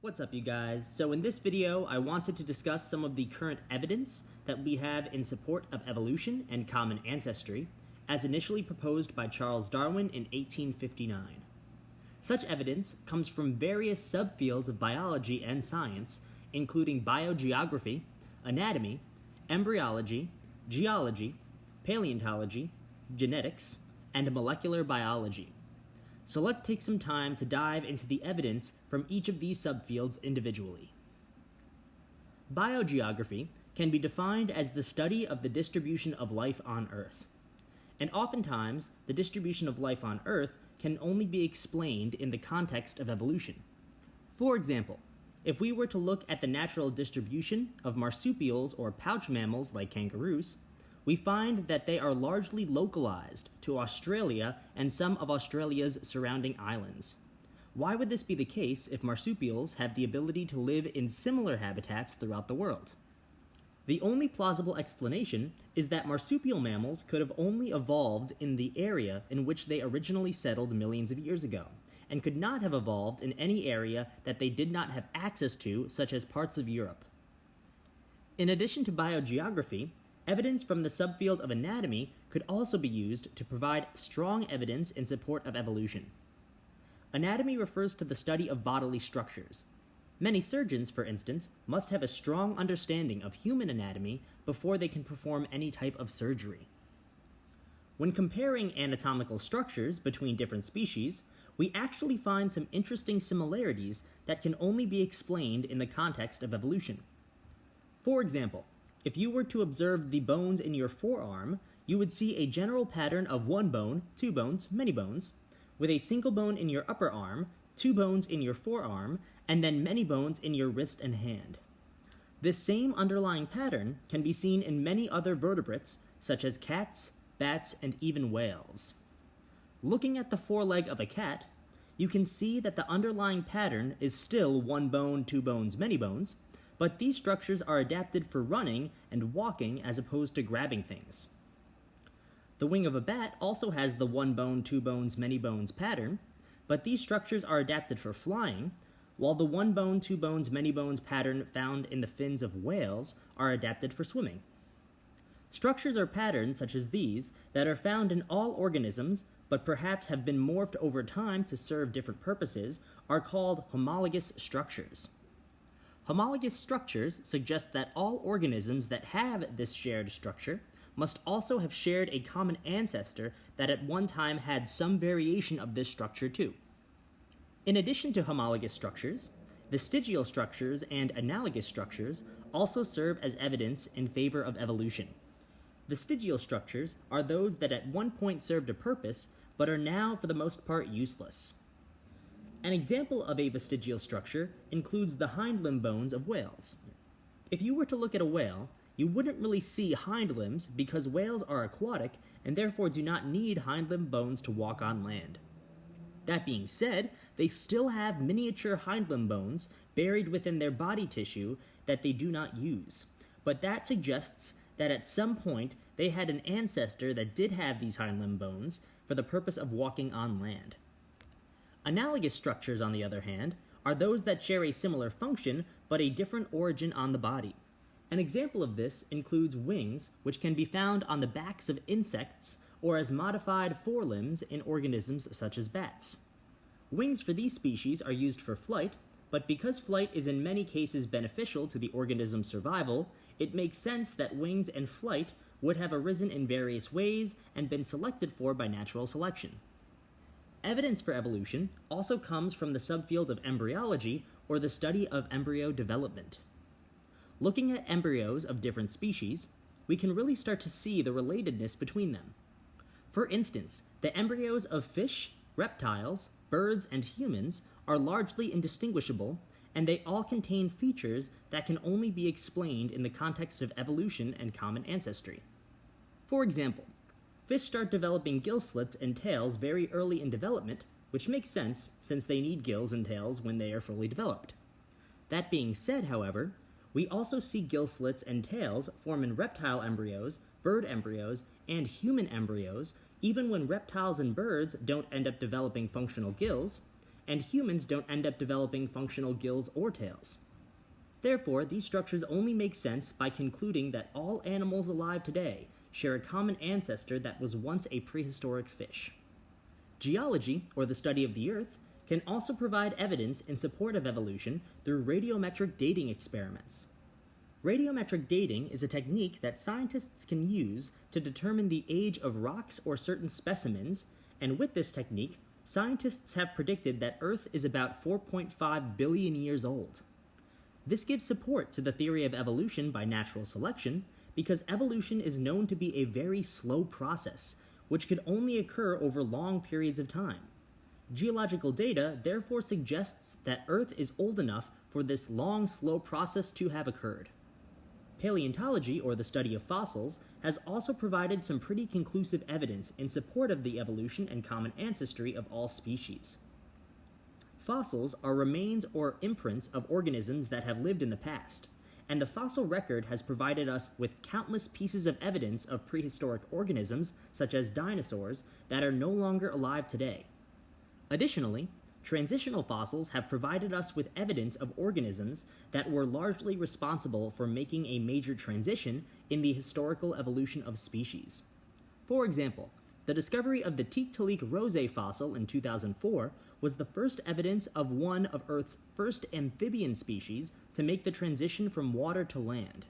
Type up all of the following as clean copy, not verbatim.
What's up, you guys? So in this video, I wanted to discuss some of the current evidence that we have in support of evolution and common ancestry, as initially proposed by Charles Darwin in 1859. Such evidence comes from various subfields of biology and science, including biogeography, anatomy, embryology, geology, paleontology, genetics, and molecular biology. So let's take some time to dive into the evidence from each of these subfields individually. Biogeography can be defined as the study of the distribution of life on Earth. And oftentimes, the distribution of life on Earth can only be explained in the context of evolution. For example, if we were to look at the natural distribution of marsupials or pouch mammals like kangaroos, we find that they are largely localized to Australia and some of Australia's surrounding islands. Why would this be the case if marsupials have the ability to live in similar habitats throughout the world? The only plausible explanation is that marsupial mammals could have only evolved in the area in which they originally settled millions of years ago, and could not have evolved in any area that they did not have access to, such as parts of Europe. In addition to biogeography, evidence from the subfield of anatomy could also be used to provide strong evidence in support of evolution. Anatomy refers to the study of bodily structures. Many surgeons, for instance, must have a strong understanding of human anatomy before they can perform any type of surgery. When comparing anatomical structures between different species, we actually find some interesting similarities that can only be explained in the context of evolution. For example, if you were to observe the bones in your forearm, you would see a general pattern of one bone, two bones, many bones, with a single bone in your upper arm, two bones in your forearm, and then many bones in your wrist and hand. This same underlying pattern can be seen in many other vertebrates, such as cats, bats, and even whales. Looking at the foreleg of a cat, you can see that the underlying pattern is still one bone, two bones, many bones, but these structures are adapted for running and walking as opposed to grabbing things. The wing of a bat also has the one bone, two bones, many bones pattern, but these structures are adapted for flying, while the one bone, two bones, many bones pattern found in the fins of whales are adapted for swimming. Structures or patterns such as these that are found in all organisms but perhaps have been morphed over time to serve different purposes are called homologous structures. Homologous structures suggest that all organisms that have this shared structure must also have shared a common ancestor that at one time had some variation of this structure too. In addition to homologous structures, vestigial structures and analogous structures also serve as evidence in favor of evolution. Vestigial structures are those that at one point served a purpose but are now for the most part useless. An example of a vestigial structure includes the hind limb bones of whales. If you were to look at a whale, you wouldn't really see hind limbs because whales are aquatic and therefore do not need hind limb bones to walk on land. That being said, they still have miniature hind limb bones buried within their body tissue that they do not use, but that suggests that at some point they had an ancestor that did have these hind limb bones for the purpose of walking on land. Analogous structures, on the other hand, are those that share a similar function but a different origin on the body. An example of this includes wings, which can be found on the backs of insects or as modified forelimbs in organisms such as bats. Wings for these species are used for flight, but because flight is in many cases beneficial to the organism's survival, it makes sense that wings and flight would have arisen in various ways and been selected for by natural selection. Evidence for evolution also comes from the subfield of embryology, or the study of embryo development. Looking at embryos of different species, we can really start to see the relatedness between them. For instance, the embryos of fish, reptiles, birds, and humans are largely indistinguishable, and they all contain features that can only be explained in the context of evolution and common ancestry. For example, fish start developing gill slits and tails very early in development, which makes sense since they need gills and tails when they are fully developed. That being said, however, we also see gill slits and tails form in reptile embryos, bird embryos, and human embryos, even when reptiles and birds don't end up developing functional gills, and humans don't end up developing functional gills or tails. Therefore, these structures only make sense by concluding that all animals alive today share a common ancestor that was once a prehistoric fish. Geology, or the study of the Earth, can also provide evidence in support of evolution through radiometric dating experiments. Radiometric dating is a technique that scientists can use to determine the age of rocks or certain specimens, and with this technique, scientists have predicted that Earth is about 4.5 billion years old. This gives support to the theory of evolution by natural selection, because evolution is known to be a very slow process, which could only occur over long periods of time. Geological data therefore suggests that Earth is old enough for this long, slow process to have occurred. Paleontology, or the study of fossils, has also provided some pretty conclusive evidence in support of the evolution and common ancestry of all species. Fossils are remains or imprints of organisms that have lived in the past, and the fossil record has provided us with countless pieces of evidence of prehistoric organisms, such as dinosaurs, that are no longer alive today. Additionally, transitional fossils have provided us with evidence of organisms that were largely responsible for making a major transition in the historical evolution of species. For example, the discovery of the Tiktaalik rosé fossil in 2004 was the first evidence of one of Earth's first amphibian species to make the transition from water to land.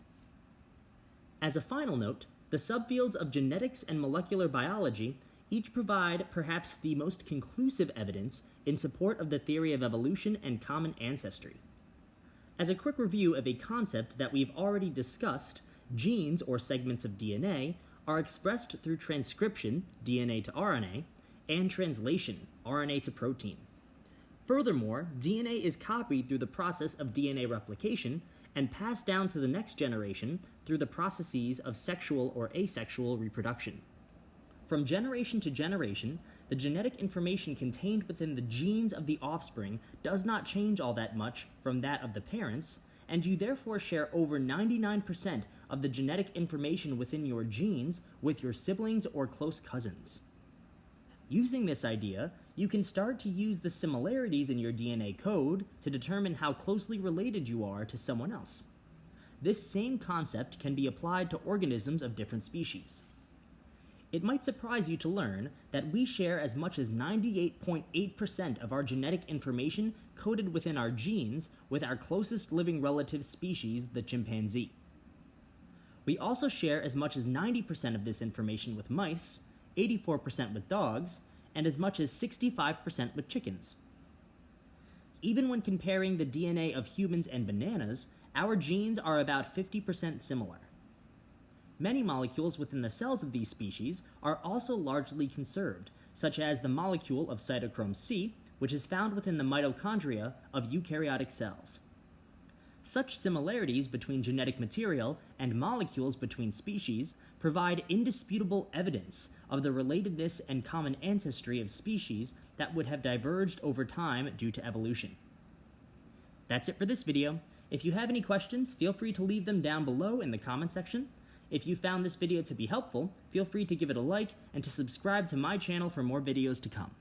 As a final note, the subfields of genetics and molecular biology each provide perhaps the most conclusive evidence in support of the theory of evolution and common ancestry. As a quick review of a concept that we've already discussed, genes, or segments of DNA, are expressed through transcription, DNA to RNA, and translation, RNA to protein. Furthermore, DNA is copied through the process of DNA replication and passed down to the next generation through the processes of sexual or asexual reproduction. From generation to generation, the genetic information contained within the genes of the offspring does not change all that much from that of the parents, and you therefore share over 99% of the genetic information within your genes with your siblings or close cousins. Using this idea, you can start to use the similarities in your DNA code to determine how closely related you are to someone else. This same concept can be applied to organisms of different species. It might surprise you to learn that we share as much as 98.8% of our genetic information coded within our genes with our closest living relative species, the chimpanzee. We also share as much as 90% of this information with mice, 84% with dogs, and as much as 65% with chickens. Even when comparing the DNA of humans and bananas, our genes are about 50% similar. Many molecules within the cells of these species are also largely conserved, such as the molecule of cytochrome C, which is found within the mitochondria of eukaryotic cells. Such similarities between genetic material and molecules between species provide indisputable evidence of the relatedness and common ancestry of species that would have diverged over time due to evolution. That's it for this video. If you have any questions, feel free to leave them down below in the comment section. If you found this video to be helpful, feel free to give it a like and to subscribe to my channel for more videos to come.